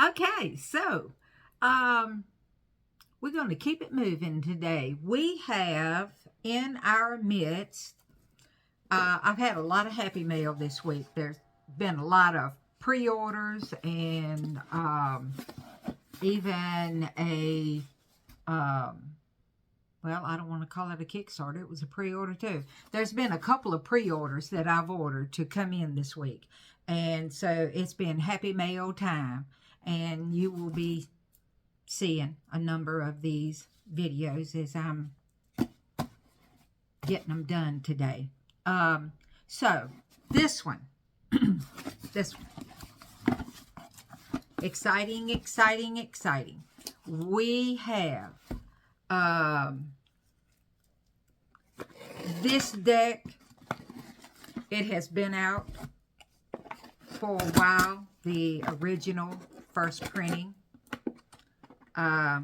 Okay, so um, we're going to keep it moving today. We have in our midst, I've had a lot of happy mail this week. There's been a lot of pre-orders and even a, um, well, I don't want to call it a Kickstarter. It was a pre-order too. There's been a couple of pre-orders that I've ordered to come in this week. And so it's been happy mail time. And you will be seeing a number of these videos as I'm getting them done today. So this one, this one, exciting, exciting, exciting. We have this deck. It has been out for a while. The original first printing. I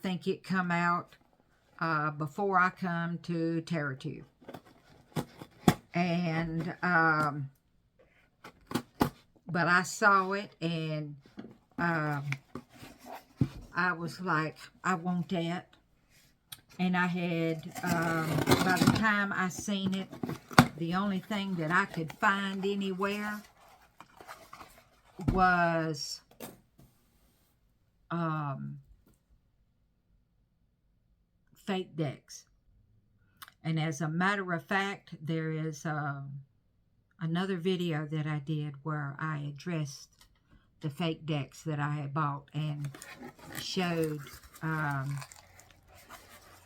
think it come out before I come to TerraTube. And, but I saw it and I was like, I want that. And I had, by the time I seen it, the only thing that I could find anywhere was fake decks. And as a matter of fact, there is another video that I did where I addressed the fake decks that I had bought and showed, I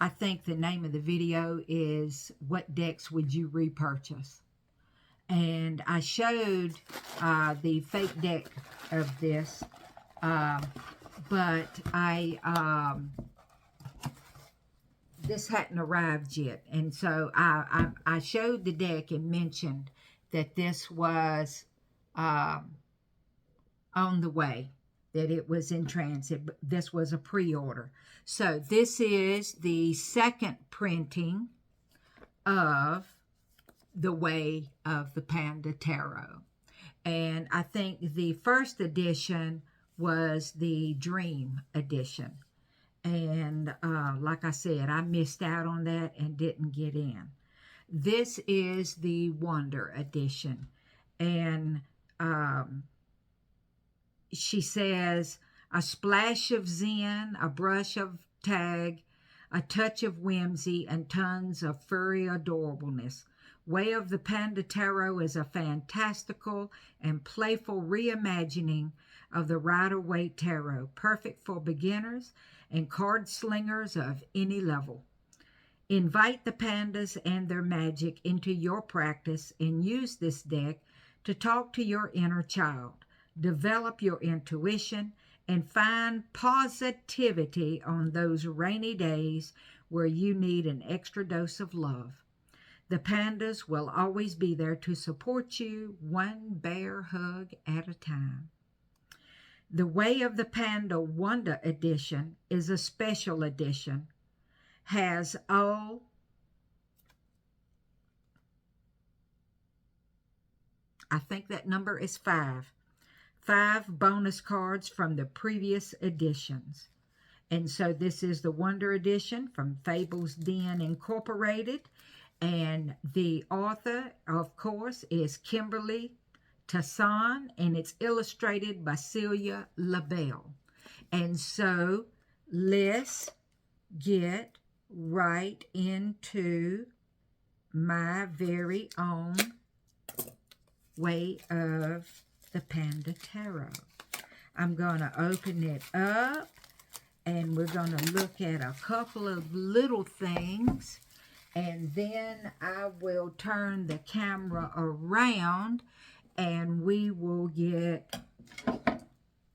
think the name of the video is What Decks Would You Repurchase? And I showed the fake deck of this, but this hadn't arrived yet. And so I showed the deck and mentioned that this was on the way, that it was in transit. But this was a pre-order. So this is the second printing of The Way of the Panda Tarot. And I think the first edition was the Dream edition. And like I said, I missed out on that and didn't get in. This is the Wonder edition. And she says, a splash of zen, a brush of tag, a touch of whimsy, and tons of furry adorableness. Way of the Panda Tarot is a fantastical and playful reimagining of the Rider-Waite Tarot, perfect for beginners and card slingers of any level. Invite the pandas and their magic into your practice and use this deck to talk to your inner child, develop your intuition, and find positivity on those rainy days where you need an extra dose of love. The pandas will always be there to support you, one bear hug at a time. The Way of the Panda Wonder edition is a special edition. Has all I think that number is 5 bonus cards from the previous editions. And so this is the Wonder edition from Fables Den Incorporated. And the author, of course, is Kimberly Tassan, and it's illustrated by Celia LaBelle. And so let's get right into my very own Way of the Panda Tarot. I'm going to open it up, and we're going to look at a couple of little things, and then I will turn the camera around and we will get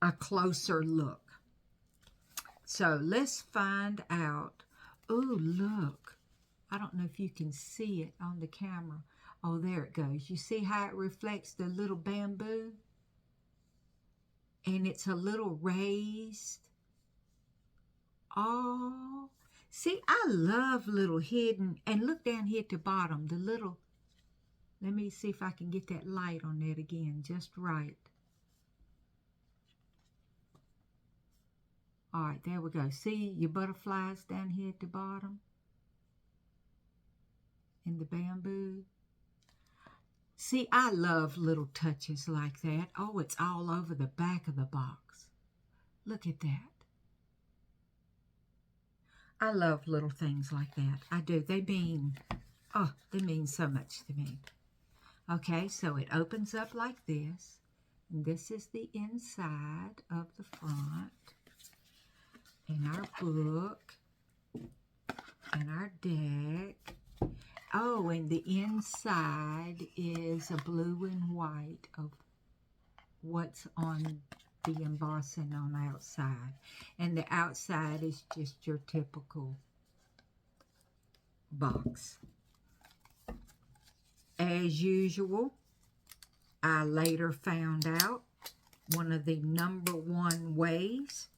a closer look. So let's find out. Oh, look. I don't know if you can see it on the camera. Oh, there it goes. You see how it reflects the little bamboo? And it's a little raised. Oh, see, I love little hidden. And look down here at the bottom, the little. Let me see if I can get that light on that again, just right. All right, there we go. See your butterflies down here at the bottom in the bamboo? See, I love little touches like that. Oh, it's all over the back of the box. Look at that. I love little things like that. I do. They mean so much to me. Okay, so it opens up like this. And this is the inside of the front. And our book. And our deck. Oh, and the inside is a blue and white of what's on the embossing on the outside. And the outside is just your typical box. As usual, I later found out one of the #1 ways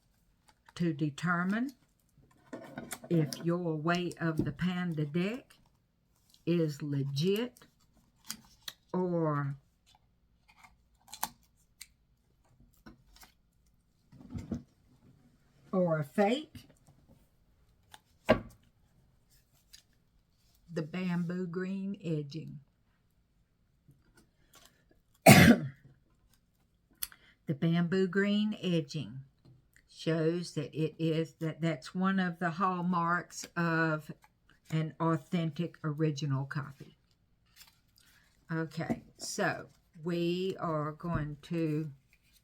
to determine if your Way of the Panda deck is legit or a fake. The bamboo green edging. The bamboo green edging shows that that's one of the hallmarks of an authentic original copy. Okay, so we are going to,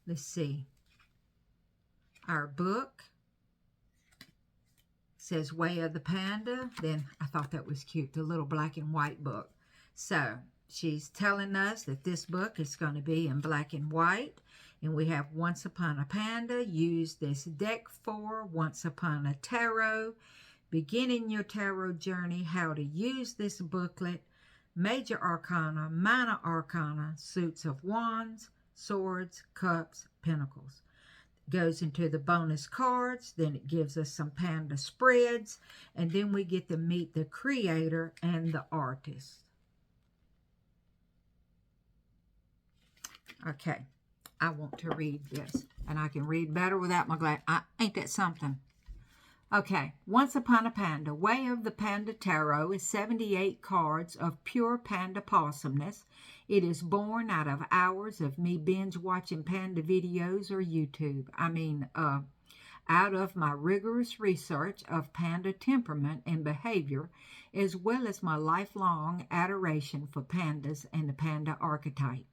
let's see, our book says Way of the Panda. Then I thought that was cute, the little black and white book. So she's telling us that this book is going to be in black and white. And we have Once Upon a Panda. Use this deck for Once Upon a Tarot. Beginning your tarot journey. How to use this booklet. Major Arcana, Minor Arcana, Suits of Wands, Swords, Cups, Pentacles. Goes into the bonus cards. Then it gives us some Panda spreads. And then we get to meet the creator and the artist. Okay. I want to read this, and I can read better without my glasses. Ain't that something? Okay, Once Upon a Panda. Way of the Panda Tarot is 78 cards of pure panda awesomeness. It is born out of hours of me binge watching panda videos or YouTube. Out of my rigorous research of panda temperament and behavior, as well as my lifelong adoration for pandas and the panda archetype.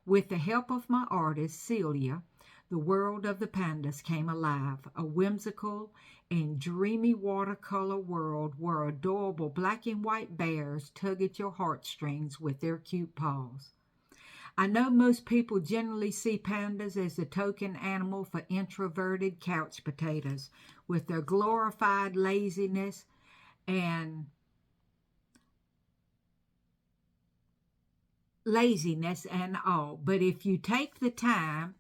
With the help of my artist, Celia, the world of the pandas came alive, a whimsical and dreamy watercolor world where adorable black and white bears tug at your heartstrings with their cute paws. I know most people generally see pandas as the token animal for introverted couch potatoes with their glorified laziness and all. But if you take the time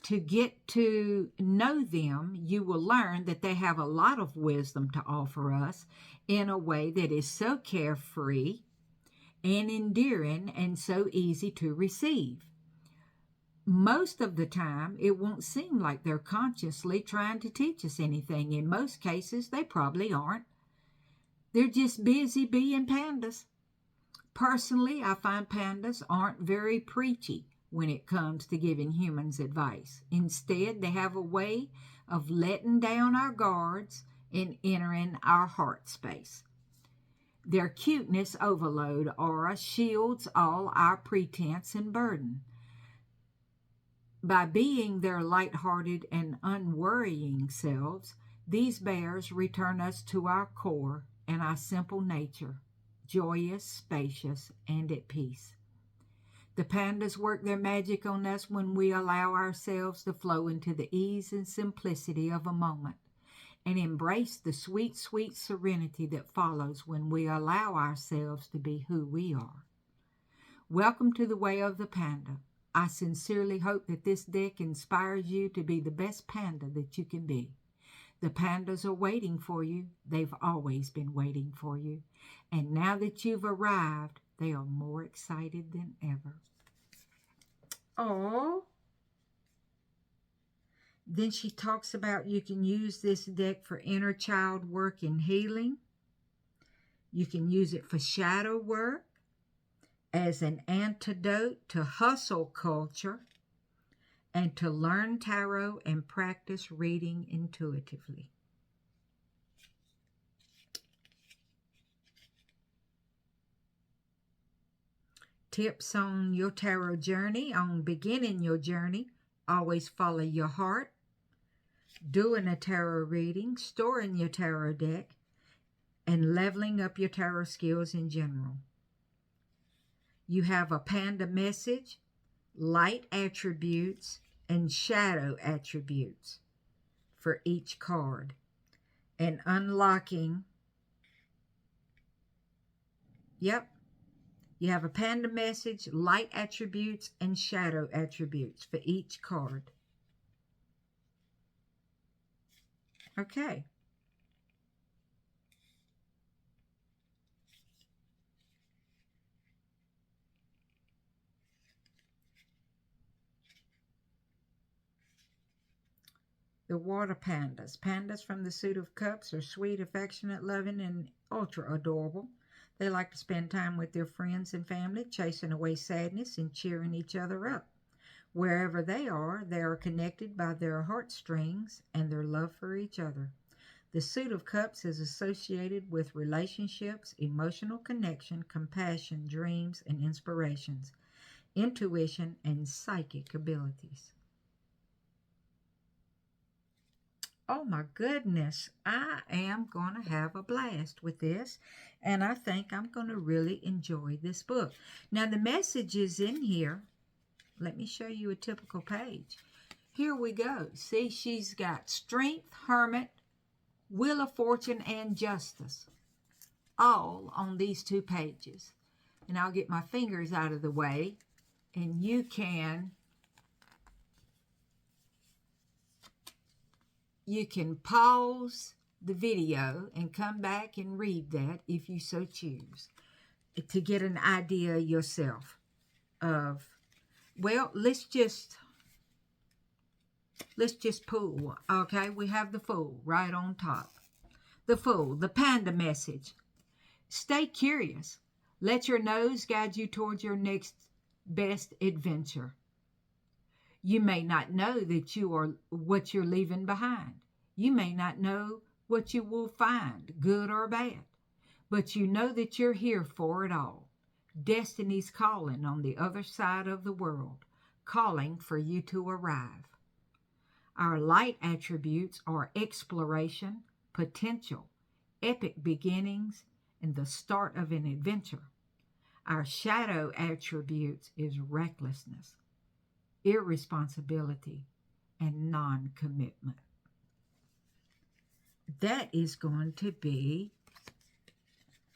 to get to know them, you will learn that they have a lot of wisdom to offer us in a way that is so carefree and endearing and so easy to receive. Most of the time, it won't seem like they're consciously trying to teach us anything. In most cases, they probably aren't. They're just busy being pandas. Personally, I find pandas aren't very preachy when it comes to giving humans advice. Instead, they have a way of letting down our guards and entering our heart space. Their cuteness overload aura shields all our pretense and burden. By being their lighthearted and unworrying selves, these bears return us to our core and our simple nature. Joyous, spacious, and at peace. The pandas work their magic on us when we allow ourselves to flow into the ease and simplicity of a moment and embrace the sweet, sweet serenity that follows when we allow ourselves to be who we are. Welcome to the Way of the Panda. I sincerely hope that this deck inspires you to be the best panda that you can be. The pandas are waiting for you. They've always been waiting for you. And now that you've arrived, they are more excited than ever. Oh, Then she talks about you can use this deck for inner child work and healing. You can use it for shadow work, as an antidote to hustle culture, and to learn tarot and practice reading intuitively. Tips on your tarot journey, on beginning your journey: always follow your heart, doing a tarot reading, storing your tarot deck, and leveling up your tarot skills in general. You have a Panda message, light attributes, and shadow attributes for each card, and unlocking. Yep, you have a Panda message, light attributes, and shadow attributes for each card. Okay. The water pandas. Pandas from the suit of cups are sweet, affectionate, loving, and ultra adorable. They like to spend time with their friends and family, chasing away sadness and cheering each other up. Wherever they are connected by their heartstrings and their love for each other. The suit of cups is associated with relationships, emotional connection, compassion, dreams, and inspirations, intuition, and psychic abilities. Oh my goodness, I am going to have a blast with this, and I think I'm going to really enjoy this book. Now, the messages in here, let me show you a typical page. Here we go. See, she's got Strength, Hermit, Wheel of Fortune, and Justice, all on these two pages. And I'll get my fingers out of the way, and you can pause the video and come back and read that if you so choose, to get an idea yourself of, well, let's just pull. Okay, we have the Fool right on top. The Fool, the Panda message. Stay curious. Let your nose guide you towards your next best adventure. You may not know that you are what you're leaving behind. You may not know what you will find, good or bad, but you know that you're here for it all. Destiny's calling on the other side of the world, calling for you to arrive. Our light attributes are exploration, potential, epic beginnings, and the start of an adventure. Our shadow attributes is recklessness, irresponsibility, and non-commitment. That is going to be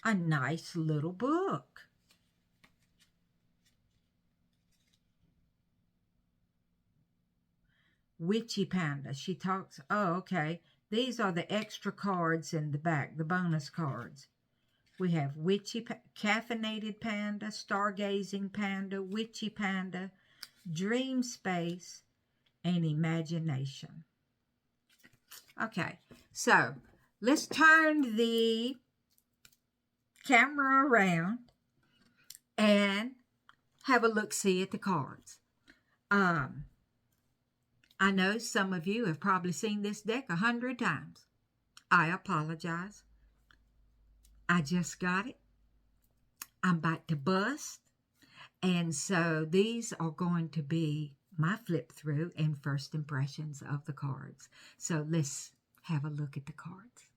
a nice little book. Witchy Panda. She talks, oh, okay. These are the extra cards in the back, the bonus cards. We have Caffeinated Panda, Stargazing Panda, Witchy Panda, Dream Space, and Imagination. Okay, so let's turn the camera around and have a look-see at the cards. I know some of you have probably seen this deck 100 times. I apologize. I just got it. I'm about to bust. And so these are going to be my flip through and first impressions of the cards. So let's have a look at the cards.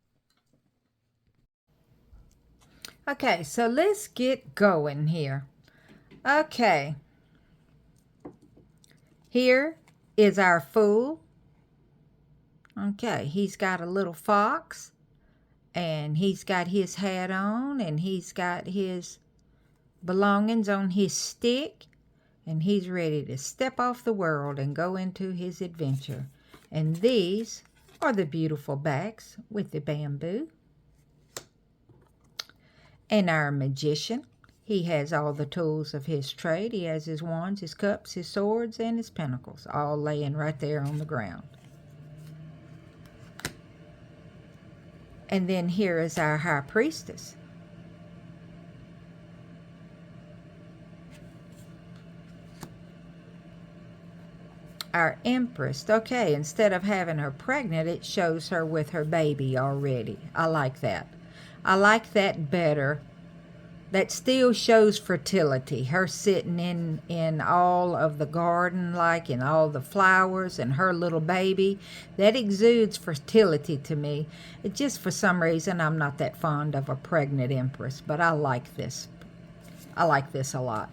Okay, so let's get going here. Okay. Here is our Fool. Okay, he's got a little fox, and he's got his hat on, and he's got his belongings on his stick, and he's ready to step off the world and go into his adventure. And these are the beautiful backs with the bamboo. And our Magician, he has all the tools of his trade. He has his wands, his cups, his swords, and his pentacles, all laying right there on the ground. And then here is our high priestess. Our empress. Okay, instead of having her pregnant, it shows her with her baby already. I like that. I like that better. That still shows fertility. Her sitting in all of the garden, like in all the flowers, and her little baby. That exudes fertility to me. It just, for some reason, I'm not that fond of a pregnant empress, but I like this. I like this a lot.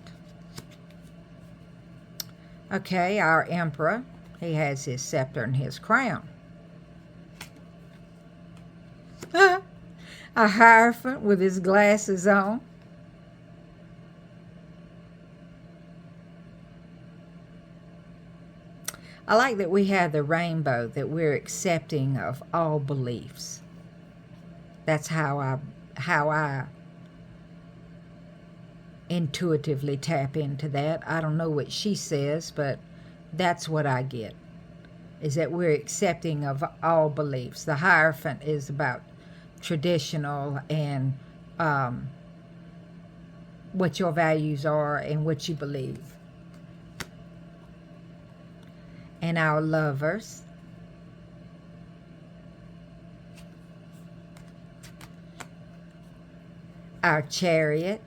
Okay, our emperor. He has his scepter and his crown. A hierophant with his glasses on. I like that we have the rainbow, that we're accepting of all beliefs. That's how I intuitively tap into that. I don't know what she says, but that's what I get, is that we're accepting of all beliefs. The Hierophant is about traditional and what your values are and what you believe. And our Lovers. Our Chariot.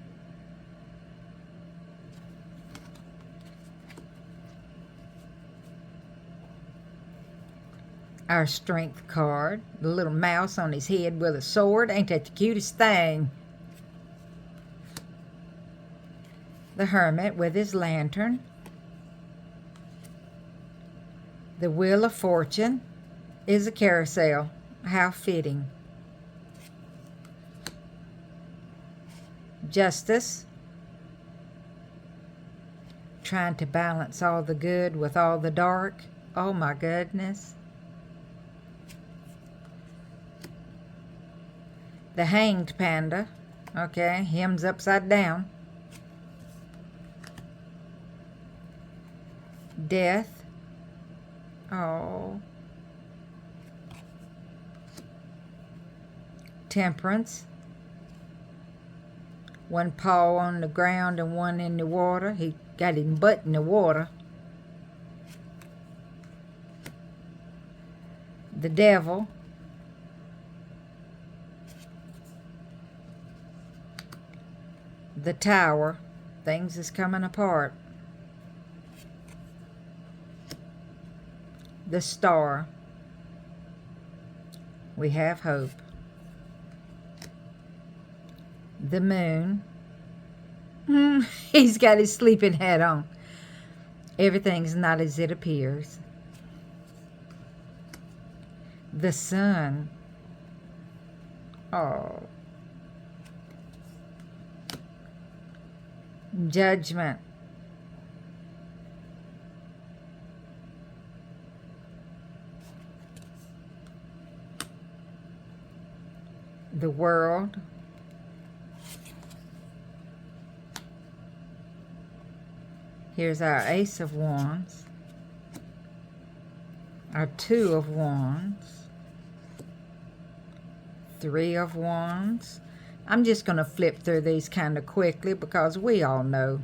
Our Strength card. The little mouse on his head with a sword. Ain't that the cutest thing? The Hermit with his lantern. The Wheel of Fortune is a carousel. How fitting. Justice. Trying to balance all the good with all the dark. Oh my goodness. The Hanged Panda. Okay, him's upside down. Death. Oh. Temperance. One paw on the ground and one in the water. He got his butt in the water. The Devil. The Tower. Things is coming apart. The Star. We have hope. The Moon. He's got his sleeping hat on. Everything's not as it appears. The Sun. Oh. Judgment. The World. Here's our Ace of Wands. Our Two of Wands. Three of Wands. I'm just going to flip through these kind of quickly because we all know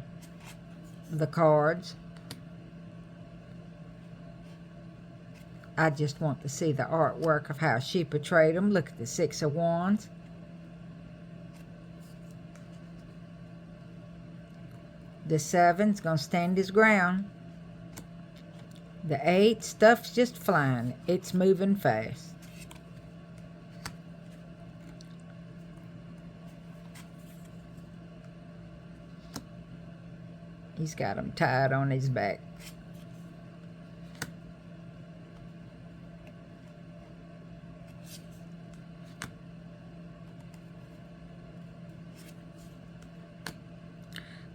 the cards. I just want to see the artwork of how she portrayed them. Look at the Six of Wands. The Seven's going to stand his ground. The Eight, stuff's just flying. It's moving fast. He's got them tied on his back.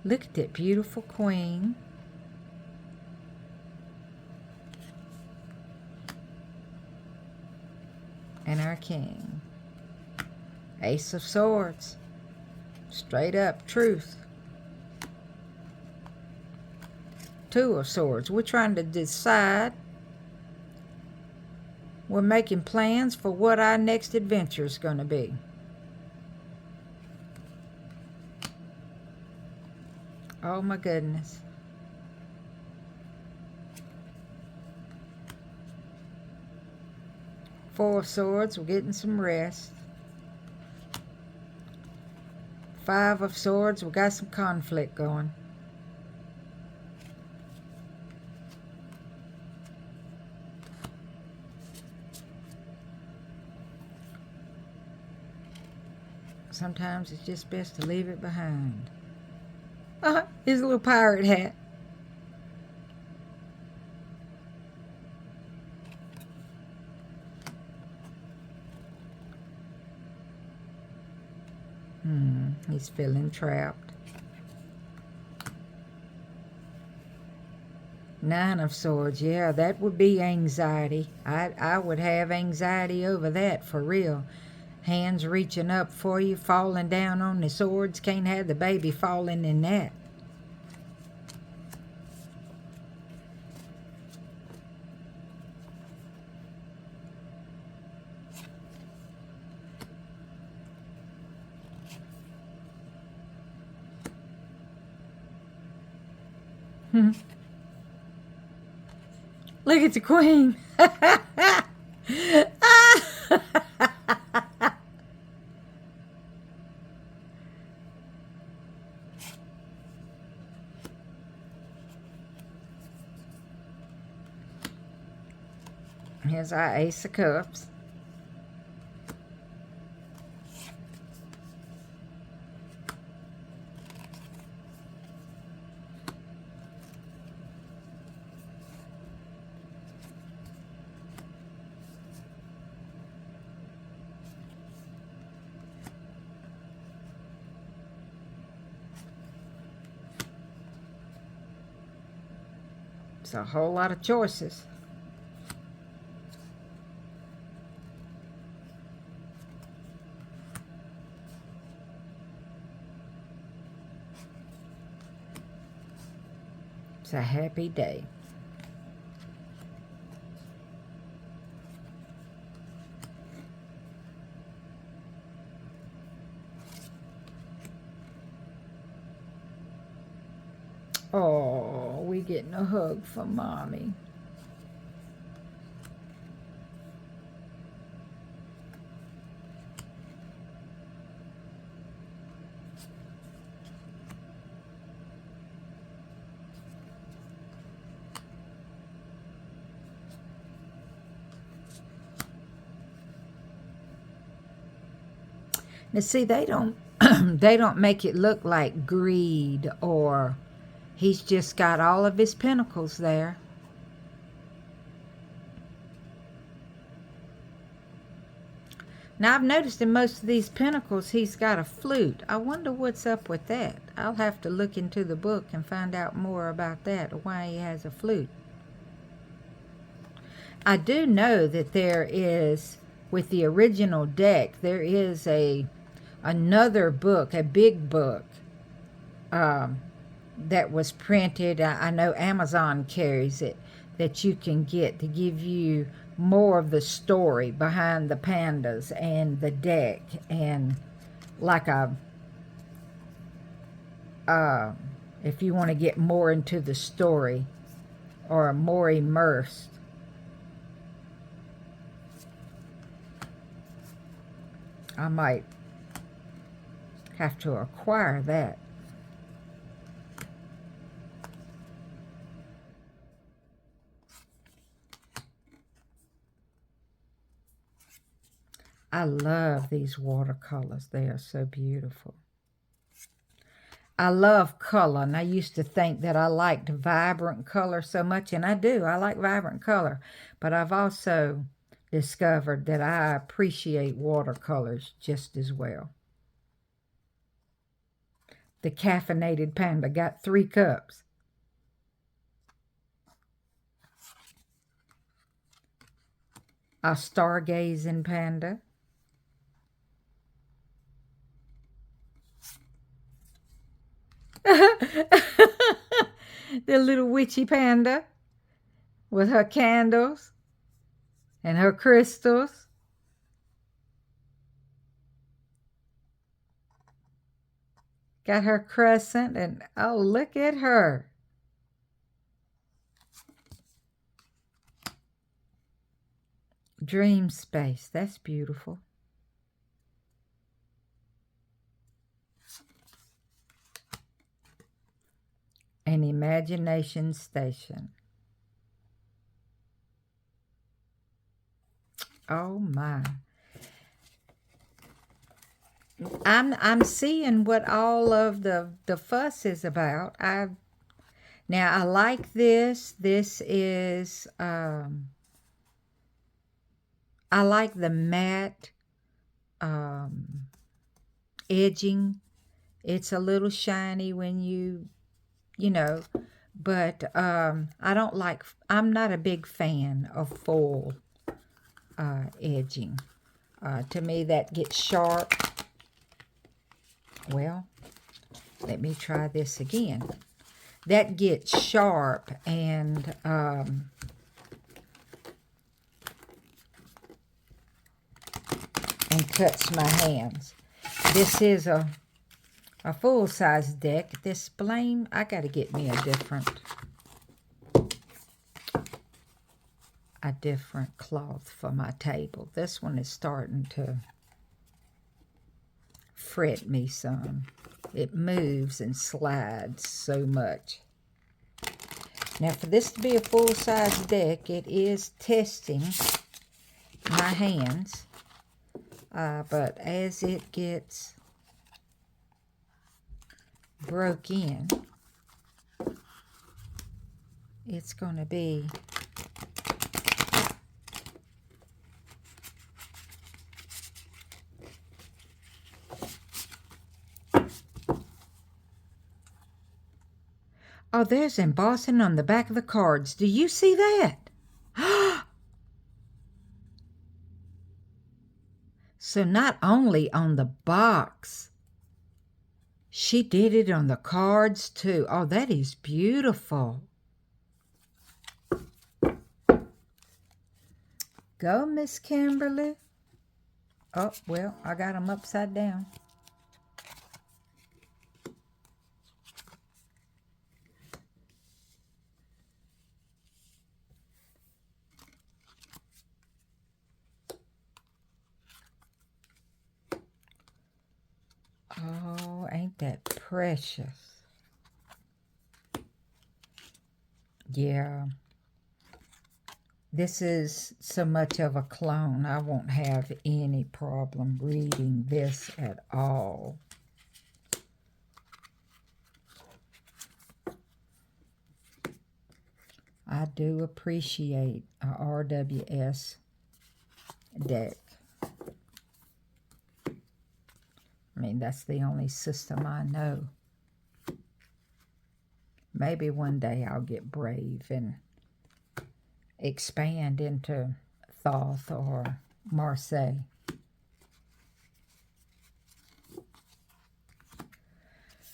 Look at that beautiful queen. And our king. Ace of Swords. Straight up truth. Two of Swords. We're trying to decide We're making plans for what our next adventure is going to be. Oh my goodness. Four of Swords, we're getting some rest. Five of Swords, we got some conflict going. Sometimes it's just best to leave it behind. His little pirate hat. He's feeling trapped. Nine of Swords, yeah, that would be anxiety. I would have anxiety over that for real. Hands reaching up for you, falling down on the swords. Can't have the baby falling in that. Look at the Queen. Here's our Ace of Cups. It's a whole lot of choices. It's a happy day. Oh, we getting a hug from Mommy. Now see, they don't they don't make it look like greed, or he's just got all of his pentacles there. Now I've noticed in most of these pentacles he's got a flute. I wonder what's up with that. I'll have to look into the book and find out more about that, or why he has a flute. I do know that there is, with the original deck, there is another book, a big book, that was printed. I know Amazon carries it, that you can get to give you more of the story behind the pandas and the deck, and like if you want to get more into the story or more immersed. I might have to acquire that. I love these watercolors. They are so beautiful. I love color, and I used to think that I liked vibrant color so much, and I do. I like vibrant color, but I've also discovered that I appreciate watercolors just as well. The caffeinated panda got 3 cups. A stargazing panda. The little witchy panda with her candles And her crystals. Got her crescent, and oh, look at her. Dream space. That's beautiful. An imagination station. Oh my. I'm seeing what all of the fuss is about. Now I like this. This is I like the matte edging. It's a little shiny when you know, but I don't like, I'm not a big fan of foil edging. To me, that gets sharp. Well, let me try this again. That gets sharp and cuts my hands. This is a full-size deck. This blame, I got to get me a different cloth for my table. This one is starting to fret me some. It moves and slides so much. Now, for this to be a full-size deck, it is testing my hands. But as it gets broke in, it's going to be oh, there's embossing on the back of the cards. Do you see that? So not only on the box, she did it on the cards too. Oh, that is beautiful. Go, Miss Kimberly. Oh, well, I got them upside down. Oh, ain't that precious? Yeah. This is so much of a clone. I won't have any problem reading this at all. I do appreciate a RWS deck. I mean, that's the only system I know. Maybe one day I'll get brave and expand into Thoth or Marseille.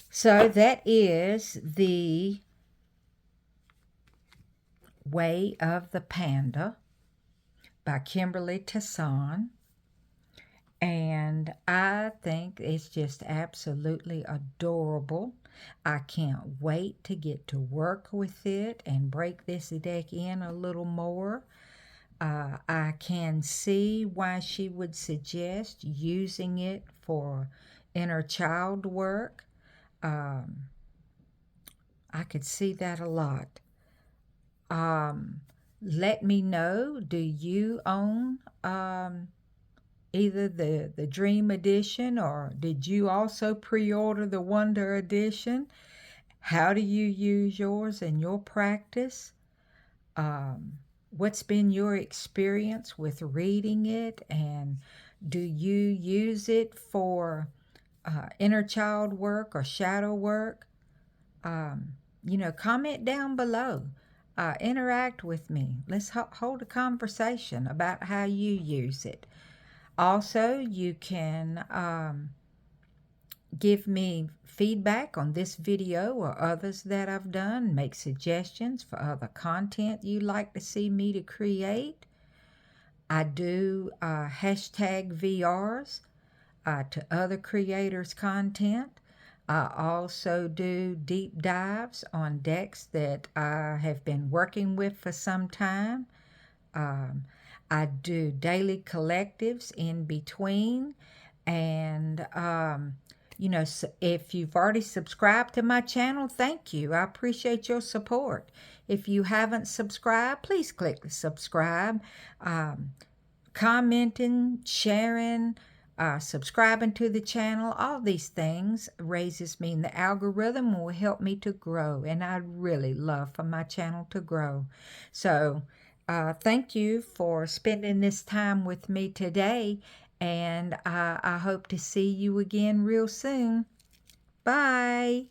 So that is the Way of the Panda by Kimberly Tesson. And I think it's just absolutely adorable. I can't wait to get to work with it and break this deck in a little more. I can see why she would suggest using it for inner child work. I could see that a lot. Let me know, do you own either the Dream Edition, or did you also pre-order the Wonder Edition? How do you use yours in your practice? What's been your experience with reading it, and do you use it for inner child work or shadow work? Comment down below. Interact with me. Let's hold a conversation about how you use it. Also, you can give me feedback on this video or others that I've done. Make suggestions for other content you'd like to see me to create. I do hashtag VRs to other creators' content. I also do deep dives on decks that I have been working with for some time. Um, I do daily collectives in between. And, if you've already subscribed to my channel, thank you. I appreciate your support. If you haven't subscribed, please click the subscribe. Um, Commenting, sharing, subscribing to the channel, all these things raises me in the algorithm, will help me to grow, and I'd really love for my channel to grow. So thank you for spending this time with me today, and I hope to see you again real soon. Bye.